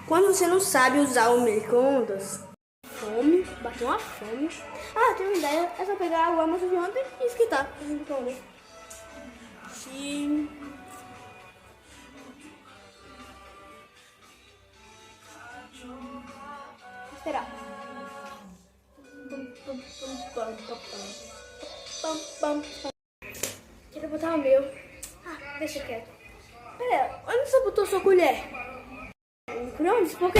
Quando você não sabe usar o micro-ondas, fome, bateu uma fome. Ah, tem uma ideia, é só pegar o almoço de ontem e esquentar no micro-ondas. Sim. Esperar. Quero botar o meu. Ah, deixa quieto. Pera, onde você botou sua colher? No micro-ondas? Por quê?